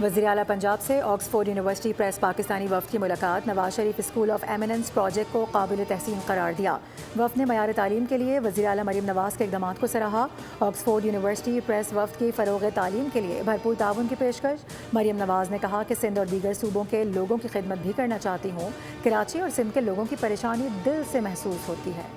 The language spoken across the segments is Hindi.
वज़ीर आला पंजाब से ऑक्सफोर्ड यूनिवर्सिटी प्रेस पाकिस्तानी वफ़द की मुलाकात। Nawaz Sharif school of eminence project को काबिल तहसीन करार दिया। वफ़द ने मयार तालीम के लिए वज़ीर आला मरीम नवाज के इक़दामात को सराहा। ऑक्सफोर्ड यूनिवर्सिटी प्रेस वफ़द की फ़रोग़ तालीम के लिए भरपूर ताउन की पेशकश। मरीम नवाज ने कहा कि सिंध और दीगर सूबों के लोगों की खिदमत भी करना चाहती हूँ। कराची और सिंध के लोगों की परेशानी दिल से महसूस होती है।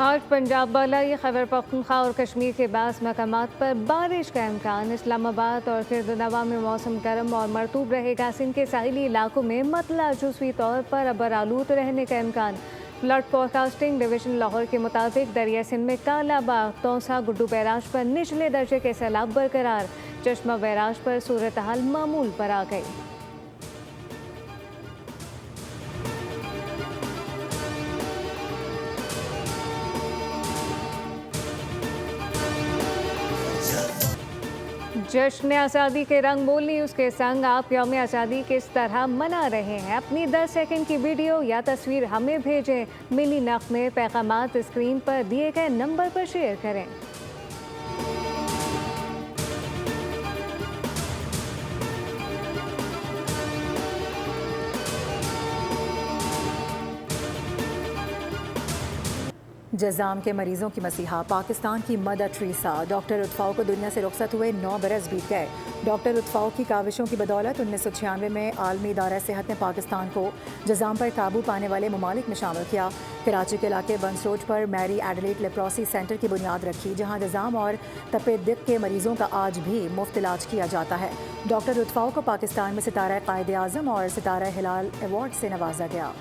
आज पंजाब वाला ये खैबर पख्तूनख्वा और कश्मीर के बास मकामात पर बारिश का इम्कान। इस्लामाबाद और गिरदनवा में मौसम गर्म और मरतूब रहेगा। सिंध के साहिली इलाकों में मतला जुज़वी तौर पर अबर आलूद रहने का इम्कान। फ्लड फोरकास्टिंग डिवीजन लाहौर के मुताबिक दरिया सिंध में काला बाग, तौसा, गुड्डू बैराज पर निचले दर्जे के सैलाब बरकरार। चश्मा बैराज पर सूरत हाल मामूल पर आ गई। जश्न आज़ादी के रंग बोल न्यूज़ के संग आप यौम आज़ादी किस तरह मना रहे हैं, अपनी 10 सेकंड की वीडियो या तस्वीर हमें भेजें। मिली नग़मे पैगामात स्क्रीन पर दिए गए नंबर पर शेयर करें। जज़ाम के मरीजों की मसीहा पाकिस्तान की मदर ट्रीसा। डॉक्टर उत्फाओ को दुनिया से रुखसत हुए 9 बरस बीत गए। डॉक्टर उत्फाओ की काविशों की बदौलत 1996 में आलमी इदारा सेहत ने पाकिस्तान को जज़ाम पर काबू पाने वाले ममालिक में शामिल किया। कराची के इलाके बंस रोड पर मैरी एडलेट लेप्रोसी सेंटर की बुनियाद रखी, जहाँ जज़ाम और तपे दिक के मरीजों का आज भी मुफ्त इलाज किया जाता है। डॉक्टर उत्फाओ को पाकिस्तान में सितारा कायद आज़म और सितारा हिलाल अवार्ड से नवाजा गया।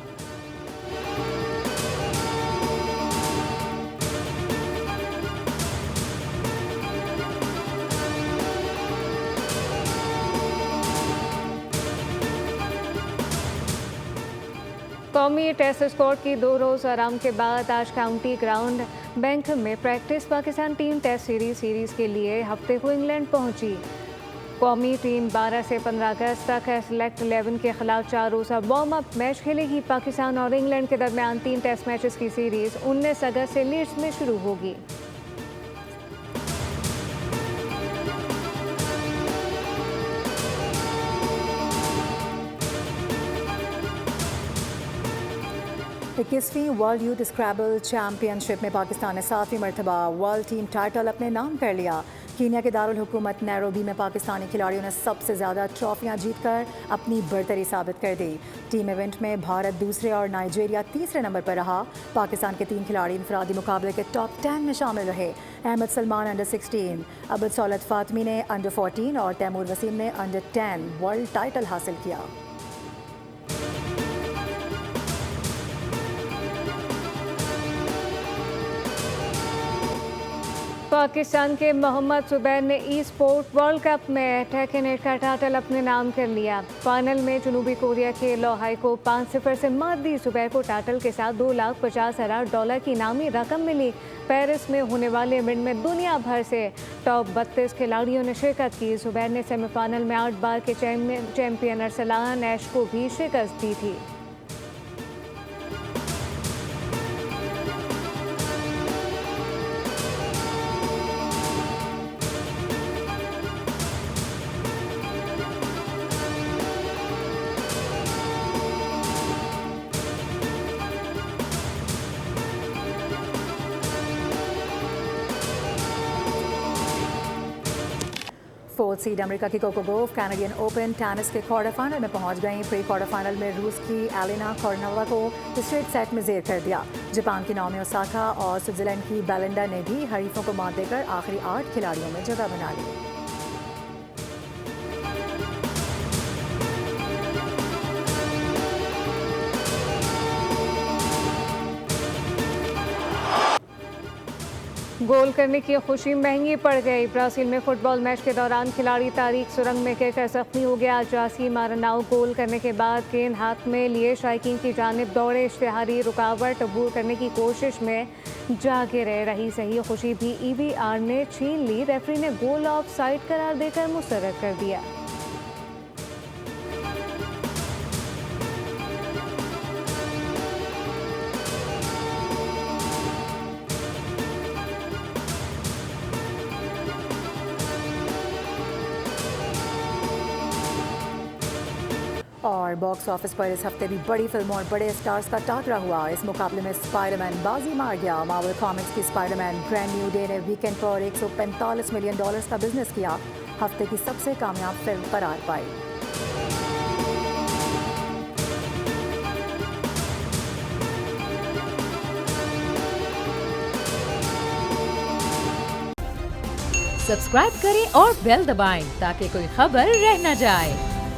कौमी टेस्ट स्क्वाड की 2 रोज़ आराम के बाद आज काउंटी ग्राउंड बैंक में practice. Pakistan team test series के लिए हफ्ते को इंग्लैंड पहुंची। कौमी टीम 12 से 15 अगस्त तक सेलेक्ट 11 के खिलाफ 4 रोज़ा वार्म अप मैच खेलेगी। पाकिस्तान और इंग्लैंड के दरमियान 3 टेस्ट मैचेस की सीरीज़ 19 अगस्त से लीड्स में शुरू होगी। इक्कीसवीं वर्ल्ड यूथ स्क्रैबल चैम्पियनशिप में पाकिस्तान ने 7वीं मरतबा वर्ल्ड टीम टाइटल अपने नाम कर लिया। कीनिया के दारुल हुकूमत नैरोबी में पाकिस्तानी खिलाड़ियों ने सबसे ज़्यादा ट्रॉफियां जीतकर अपनी बरतरी साबित कर दी। टीम इवेंट में भारत दूसरे और नाइजीरिया तीसरे नंबर पर रहा। पाकिस्तान के 3 खिलाड़ी इंफरादी मुकाबले के टॉप 10 में शामिल रहे। अहमद सलमान अंडर 16, अब्दुल सौलत फातमी ने अंडर 14 और तैमूर वसीम ने अंडर 10 वर्ल्ड टाइटल हासिल किया। पाकिस्तान के मोहम्मद जुबैर ने ई स्पोर्ट वर्ल्ड कप में टेकनेट का टाइटल अपने नाम कर लिया। फाइनल में जनूबी कोरिया के लोहाई को 5-0 से मात दी। जुबैर को टाइटल के साथ $2,50,000 की इनामी रकम मिली। पेरिस में होने वाले इवेंट में दुनिया भर से टॉप 32 खिलाड़ियों ने शिरकत की। जुबैर ने सेमीफाइनल में 8 बार के चैंपियन अरसलान ऐश को भी शिकस्त दी थी। फोर्थ सीड अमेरिका की कोको गोफ कैनेडियन ओपन टेनिस के क्वार्टर फाइनल में पहुंच गई। प्री क्वार्टर फाइनल में रूस की एलिना कोर्नोवा को स्ट्रेट सेट में जेर कर दिया। जापान की नाओमी ओसाका और स्विट्जरलैंड की बेलिंडा ने भी हरीफों को मात देकर आखिरी 8 खिलाड़ियों में जगह बना ली। गोल करने की खुशी महंगी पड़ गई। ब्राजील में फुटबॉल मैच के दौरान खिलाड़ी तारिक सुरंग में गिरकर जख्मी हो गया। जासी मारनाओ गोल करने के बाद गेंद हाथ में लिए शायकीन की जानिब दौड़े। इश्तिहारी रुकावट अबूर करने की कोशिश में जा गिरे। रही सही खुशी भी EVR ने छीन ली। रेफरी ने गोल ऑफ साइड करार देकर मुस्तरद कर दिया। और बॉक्स ऑफिस पर इस हफ्ते भी बड़ी फिल्मों और बड़े स्टार्स का टाकरा हुआ। इस मुकाबले में स्पाइडरमैन बाजी मार गया। मार्वल कॉमिक्स की स्पाइडरमैन ब्रांड न्यू डे ने वीकेंड पर $145 मिलियन का बिजनेस किया। हफ्ते की सबसे कामयाब फिल्म करार पाई। सब्सक्राइब करें और बेल दबाएं ताकि कोई खबर रह न जाए।